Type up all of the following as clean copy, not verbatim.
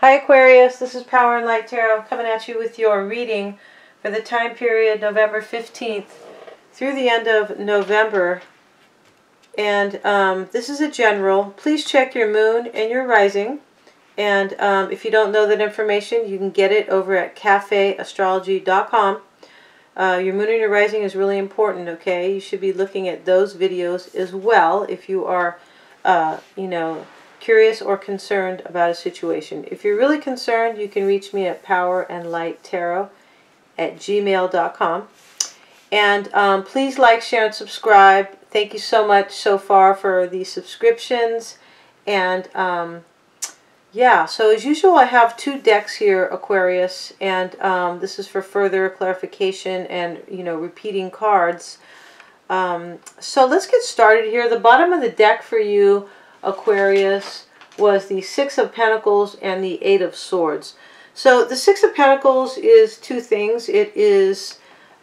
Hi Aquarius, this is Power and Light Tarot coming at you with your reading for the time period November 15th through the end of November. And this is a general. Please check your moon and your rising. And if you don't know that information, you can get it over at cafeastrology.com. Your moon and your rising is really important, okay? You should be looking at those videos as well if you are, curious or concerned about a situation. If you're really concerned, you can reach me at powerandlighttarot@gmail.com. And please like, share, and subscribe. Thank you so much so far for the subscriptions. And yeah, so as usual, I have two decks here, Aquarius, and this is for further clarification and, repeating cards. So let's get started here. The bottom of the deck for you, Aquarius, was the Six of Pentacles and the Eight of Swords. So the Six of Pentacles is two things. It is,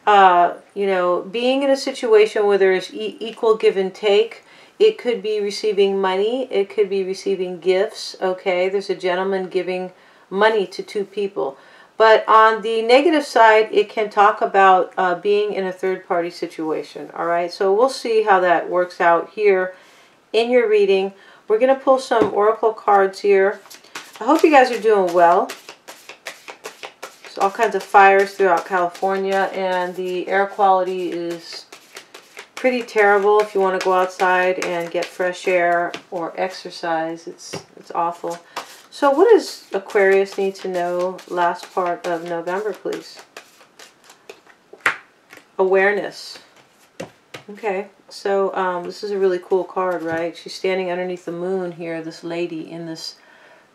being in a situation where there is equal give and take. It could be receiving money. It could be receiving gifts. Okay, there's a gentleman giving money to two people. But on the negative side, it can talk about being in a third-party situation. All right, so we'll see how that works out here in your reading. We're going to pull some oracle cards here. I hope you guys are doing well. There's all kinds of fires throughout California, and the air quality is pretty terrible. If you want to go outside and get fresh air or exercise, it's awful. So what does Aquarius need to know last part of November, please? Awareness. Okay, so this is a really cool card, right? She's standing underneath the moon here, this lady in this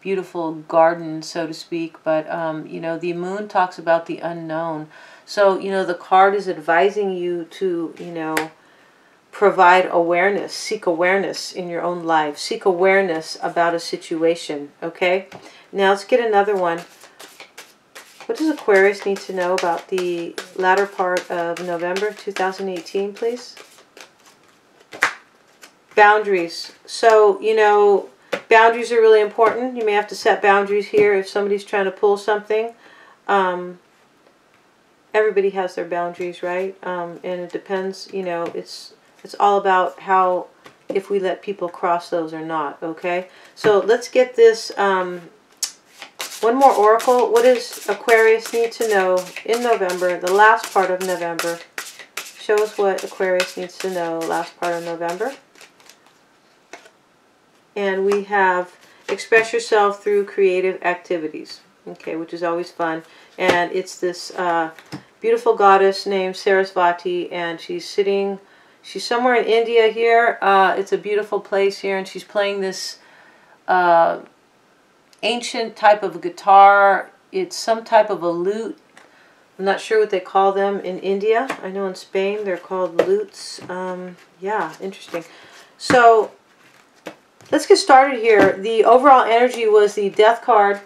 beautiful garden, so to speak. But, the moon talks about the unknown. So, the card is advising you to, provide awareness, seek awareness in your own life, seek awareness about a situation, okay? Now let's get another one. What does Aquarius need to know about the latter part of November 2018, please? Boundaries. So, boundaries are really important. You may have to set boundaries here if somebody's trying to pull something. Everybody has their boundaries, right? And it depends, it's all about how, if we let people cross those or not, okay? So let's get this, one more oracle. What does Aquarius need to know in November, the last part of November? Show us what Aquarius needs to know last part of November. And we have express yourself through creative activities, okay, which is always fun. And it's this beautiful goddess named Sarasvati, and she's somewhere in India here. It's a beautiful place here, and she's playing this ancient type of guitar. It's some type of a lute. I'm not sure what they call them in India. I know in Spain they're called lutes. Yeah, interesting. So let's get started here. The overall energy was the Death card,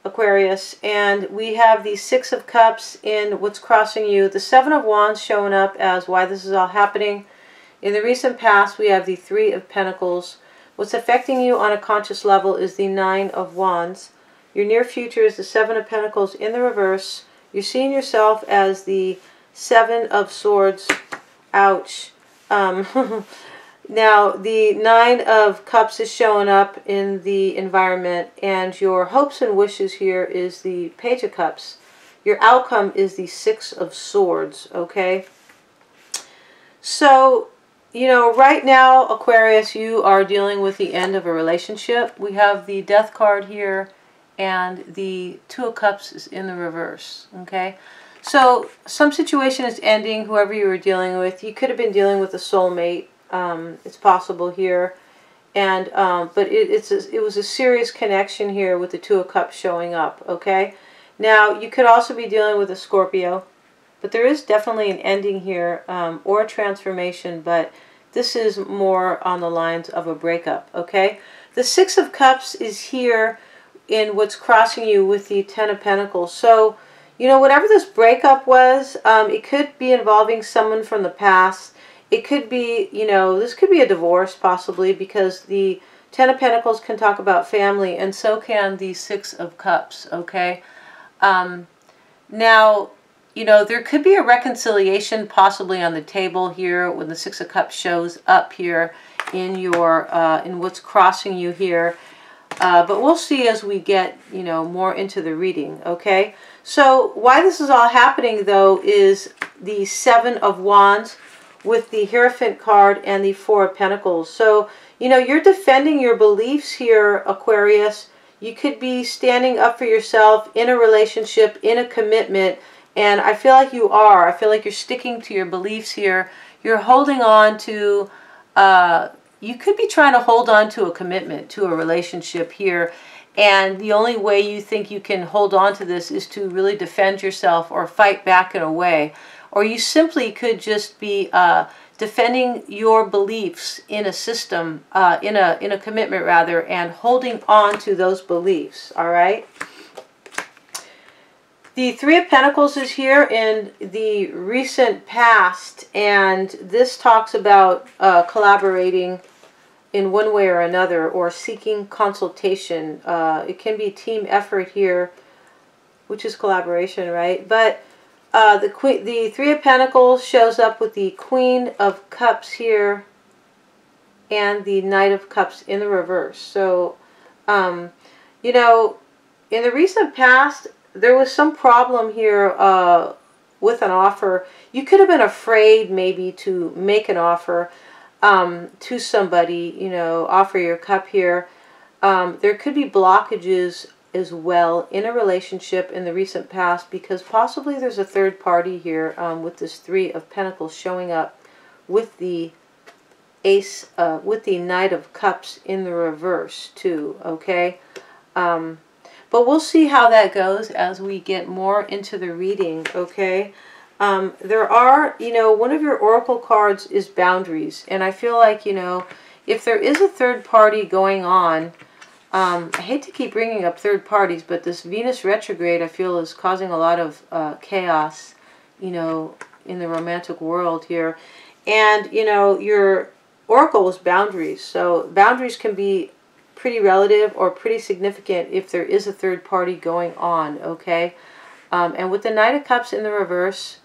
Aquarius, and we have the Six of Cups in what's crossing you. The Seven of Wands showing up as why this is all happening. In the recent past, we have the Three of Pentacles. What's affecting you on a conscious level is the Nine of Wands. Your near future is the Seven of Pentacles in the reverse. You're seeing yourself as the Seven of Swords. Ouch. Now, the Nine of Cups is showing up in the environment, and your hopes and wishes here is the Page of Cups. Your outcome is the Six of Swords, okay? So, right now, Aquarius, you are dealing with the end of a relationship. We have the Death card here, and the Two of Cups is in the reverse, okay? So, some situation is ending, whoever you were dealing with. You could have been dealing with a soulmate. It's possible here, and but it was a serious connection here with the Two of Cups showing up, okay? Now, you could also be dealing with a Scorpio, but there is definitely an ending here, or a transformation, but this is more on the lines of a breakup, okay? The Six of Cups is here in what's crossing you with the Ten of Pentacles. So, whatever this breakup was, it could be involving someone from the past. It could be, this could be a divorce possibly, because the Ten of Pentacles can talk about family, and so can the Six of Cups, okay? Now, you know, there could be a reconciliation possibly on the table here when the Six of Cups shows up here in your, in what's crossing you here. But we'll see as we get, you know, more into the reading, okay? So why this is all happening, though, is the Seven of Wands with the Hierophant card and the Four of Pentacles. So, you know, you're defending your beliefs here, Aquarius. You could be standing up for yourself in a relationship, in a commitment, and I feel like you are. I feel like you're sticking to your beliefs here. You're holding on to, you could be trying to hold on to a commitment, to a relationship here. And the only way you think you can hold on to this is to really defend yourself or fight back in a way. Or you simply could just be defending your beliefs in a system, in a commitment rather, and holding on to those beliefs, all right? The Three of Pentacles is here in the recent past, and this talks about collaborating in one way or another, or seeking consultation. It can be team effort here, which is collaboration, right? But the Three of Pentacles shows up with the Queen of Cups here and the Knight of Cups in the reverse. So, you know, in the recent past, there was some problem here with an offer. You could have been afraid maybe to make an offer to somebody, you know, offer your cup here. There could be blockages as well in a relationship in the recent past, because possibly there's a third party here with this Three of Pentacles showing up with the Ace, with the Knight of Cups in the reverse too, okay? But we'll see how that goes as we get more into the reading, okay? There are, you know, one of your oracle cards is boundaries. And I feel like, you know, if there is a third party going on, I hate to keep bringing up third parties, but this Venus retrograde, I feel, is causing a lot of chaos, you know, in the romantic world here. And, you know, your oracle is boundaries. So boundaries can be pretty relative or pretty significant if there is a third party going on, okay? And with the Knight of Cups in the reverse,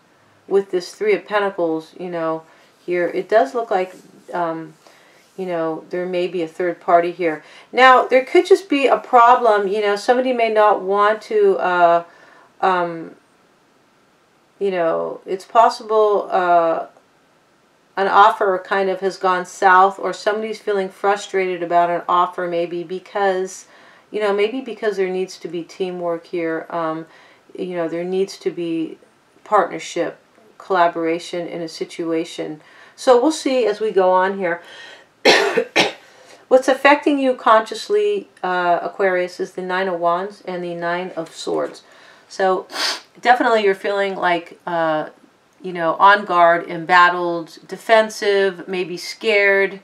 with this Three of Pentacles, you know, here, it does look like, you know, there may be a third party here. Now, there could just be a problem, you know, somebody may not want to, you know, it's possible an offer kind of has gone south, or somebody's feeling frustrated about an offer maybe because, you know, maybe because there needs to be teamwork here. You know, there needs to be partnership, collaboration in a situation. So we'll see as we go on here. What's affecting you consciously, Aquarius, is the Nine of Wands and the Nine of Swords. So definitely you're feeling like, you know, on guard, embattled, defensive, maybe scared,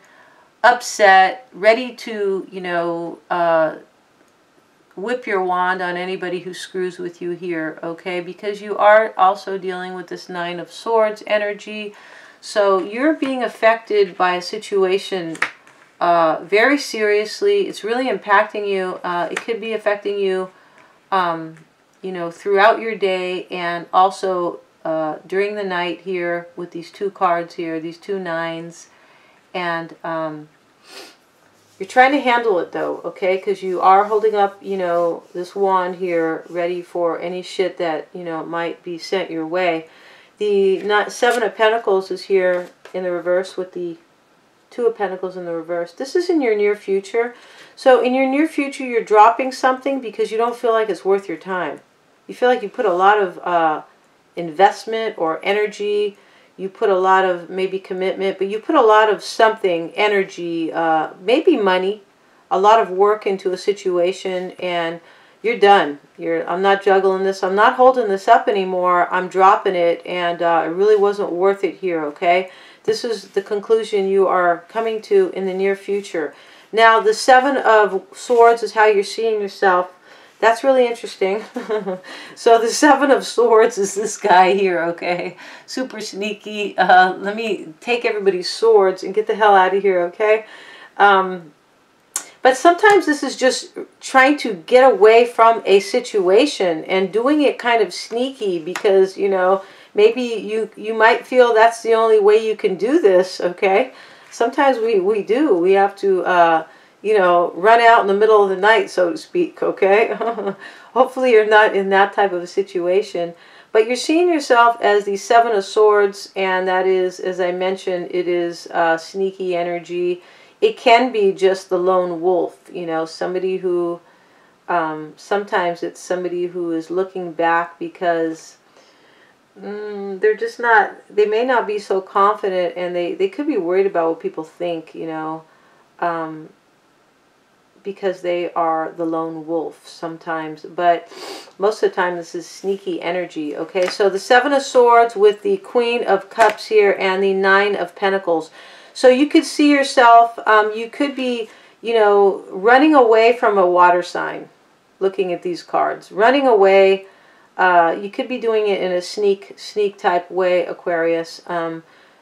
upset, ready to, you know, whip your wand on anybody who screws with you here, okay? Because you are also dealing with this Nine of Swords energy. So you're being affected by a situation very seriously. It's really impacting you. It could be affecting you, you know, throughout your day, and also during the night here with these two cards here, these two nines. And you're trying to handle it though, okay? Because you are holding up, you know, this wand here, ready for any shit that, you know, might be sent your way. The Seven of Pentacles is here in the reverse with the Two of Pentacles in the reverse. This is in your near future. So in your near future, you're dropping something because you don't feel like it's worth your time. You feel like you put a lot of investment or energy. You put a lot of maybe commitment, but you put a lot of something, energy, maybe money, a lot of work into a situation, and you're done. I'm not juggling this. I'm not holding this up anymore. I'm dropping it, and it really wasn't worth it here, okay? This is the conclusion you are coming to in the near future. Now, the Seven of Swords is how you're seeing yourself. That's really interesting. So the Seven of Swords is this guy here, okay? Super sneaky. Let me take everybody's swords and get the hell out of here, okay? But But sometimes this is just trying to get away from a situation and doing it kind of sneaky because, you know, maybe you might feel that's the only way you can do this, okay? Sometimes we do. We have to, you know, run out in the middle of the night, so to speak, okay? Hopefully you're not in that type of a situation. But you're seeing yourself as the Seven of Swords, and that is, as I mentioned, it is sneaky energy. It can be just the lone wolf, you know, somebody who, sometimes it's somebody who is looking back because they're just not, they may not be so confident, and they could be worried about what people think, you know, because they are the lone wolf sometimes. But most of the time this is sneaky energy, okay? So the Seven of Swords with the Queen of Cups here and the Nine of Pentacles. So you could see yourself, you could be, you know, running away from a water sign, looking at these cards. Running away, you could be doing it in a sneak type way, Aquarius.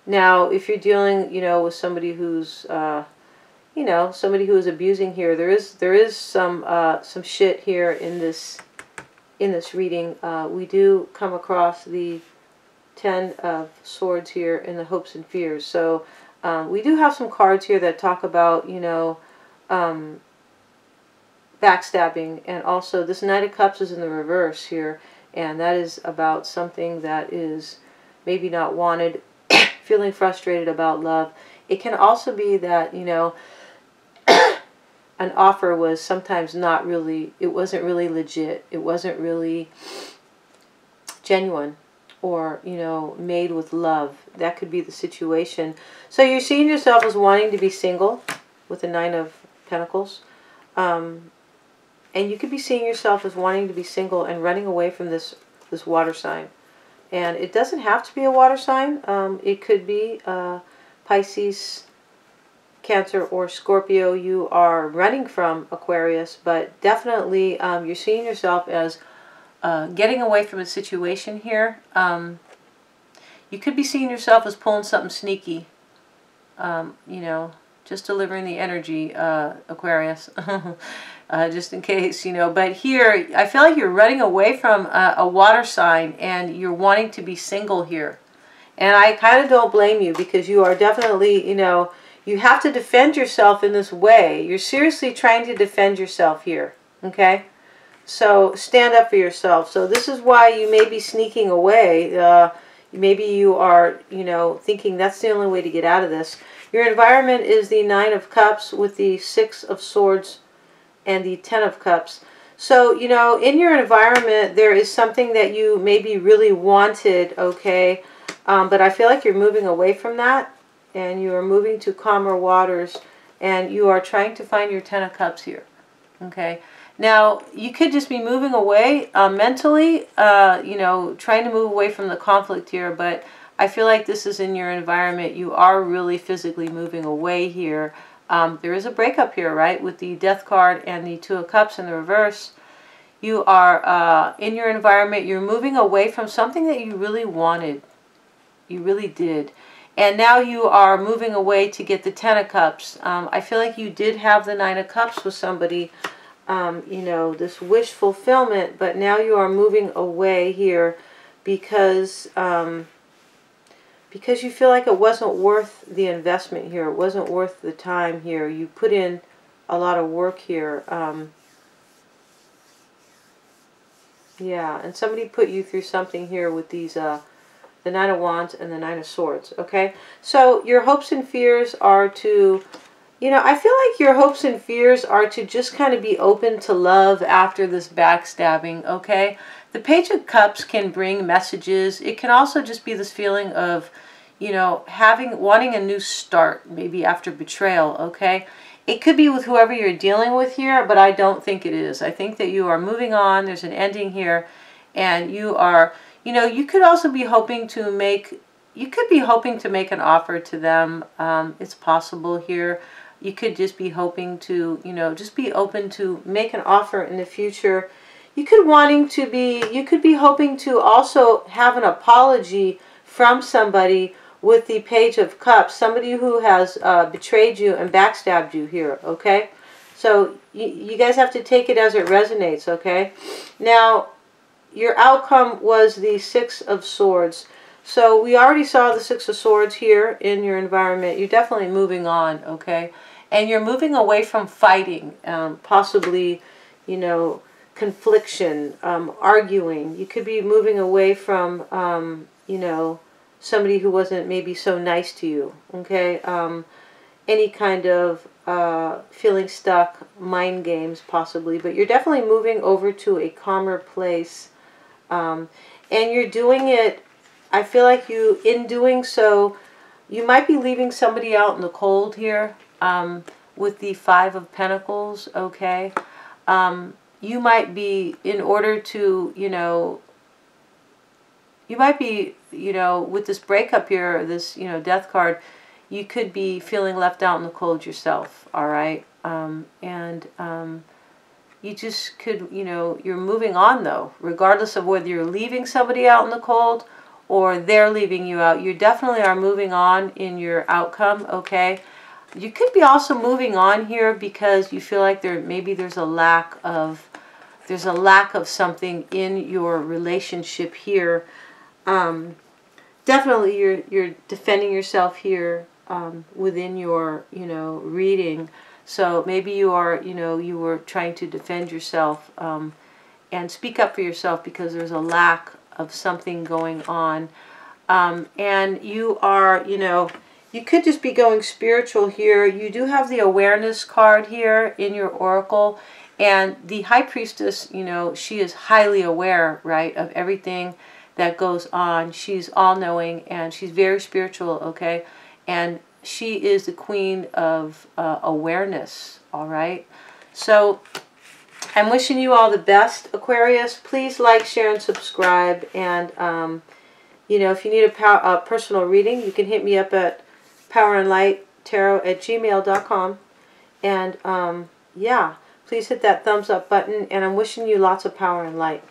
Now, if you're dealing, you know, with somebody who's, you know, somebody who is abusing here, there is some shit here in this reading. We do come across the Ten of Swords here in the hopes and fears. So we do have some cards here that talk about, you know, backstabbing, and also this Knight of Cups is in the reverse here, and that is about something that is maybe not wanted, feeling frustrated about love. It can also be that, you know, an offer was sometimes not really, it wasn't really legit, it wasn't really genuine, or, you know, made with love. That could be the situation. So you're seeing yourself as wanting to be single with the Nine of Pentacles. And you could be seeing yourself as wanting to be single and running away from this water sign. And it doesn't have to be a water sign. It could be Pisces, Cancer, or Scorpio you are running from, Aquarius. But definitely you're seeing yourself as getting away from a situation here. You could be seeing yourself as pulling something sneaky. You know, just delivering the energy, Aquarius. Just in case, you know. But here, I feel like you're running away from a water sign, and you're wanting to be single here. And I kind of don't blame you, because you are definitely, you know, you have to defend yourself in this way. You're seriously trying to defend yourself here, okay? So stand up for yourself. So this is why you may be sneaking away. Maybe you are, you know, thinking that's the only way to get out of this. Your environment is the Nine of Cups with the Six of Swords and the Ten of Cups. So, you know, in your environment, there is something that you maybe really wanted, okay? But I feel like you're moving away from that, and you are moving to calmer waters, and you are trying to find your Ten of Cups here, okay? Now, you could just be moving away mentally, you know, trying to move away from the conflict here, but I feel like this is in your environment. You are really physically moving away here. There is a breakup here, right, with the Death card and the Two of Cups in the reverse. You are, in your environment, you're moving away from something that you really wanted. You really did. And now you are moving away to get the Ten of Cups. I feel like you did have the Nine of Cups with somebody, you know, this wish fulfillment, but now you are moving away here because you feel like it wasn't worth the investment here. It wasn't worth the time here. You put in a lot of work here. Yeah, and somebody put you through something here with these, the Nine of Wands and the Nine of Swords, okay? So your hopes and fears are to, you know, I feel like your hopes and fears are to just kind of be open to love after this backstabbing, okay? The Page of Cups can bring messages. It can also just be this feeling of, you know, wanting a new start, maybe after betrayal, okay? It could be with whoever you're dealing with here, but I don't think it is. I think that you are moving on. There's an ending here, and you are, you know, you could also be hoping to make, an offer to them. It's possible here. You could just be hoping to, you know, just be open to make an offer in the future. You could be hoping to also have an apology from somebody with the Page of Cups, somebody who has betrayed you and backstabbed you here, okay? So you guys have to take it as it resonates, okay? Now, your outcome was the Six of Swords. So we already saw the Six of Swords here in your environment. You're definitely moving on, okay? And you're moving away from fighting, possibly, you know, confliction, arguing. You could be moving away from, you know, somebody who wasn't maybe so nice to you, okay? Any kind of feeling stuck, mind games possibly. But you're definitely moving over to a calmer place. And you're doing it, I feel like you, in doing so, you might be leaving somebody out in the cold here with the Five of Pentacles, okay? You might be, in order to, you know, you might be, you know, with this breakup here, this, you know, Death card, you could be feeling left out in the cold yourself, all right? You just could, you know, you're moving on though, regardless of whether you're leaving somebody out in the cold or they're leaving you out. You definitely are moving on in your outcome, okay? You could be also moving on here because you feel like maybe there's a lack of something in your relationship here. Definitely you're defending yourself here within your, you know, reading. So maybe you are, you know, you were trying to defend yourself and speak up for yourself because there's a lack of something going on. And you are, you know, you could just be going spiritual here. You do have the awareness card here in your oracle. And the High Priestess, you know, she is highly aware, right, of everything that goes on. She's all-knowing and she's very spiritual, okay? And she is the queen of awareness, all right? So I'm wishing you all the best, Aquarius. Please like, share, and subscribe. And, you know, if you need a personal reading, you can hit me up at powerandlighttarot@gmail.com. And, yeah, please hit that thumbs up button. And I'm wishing you lots of power and light.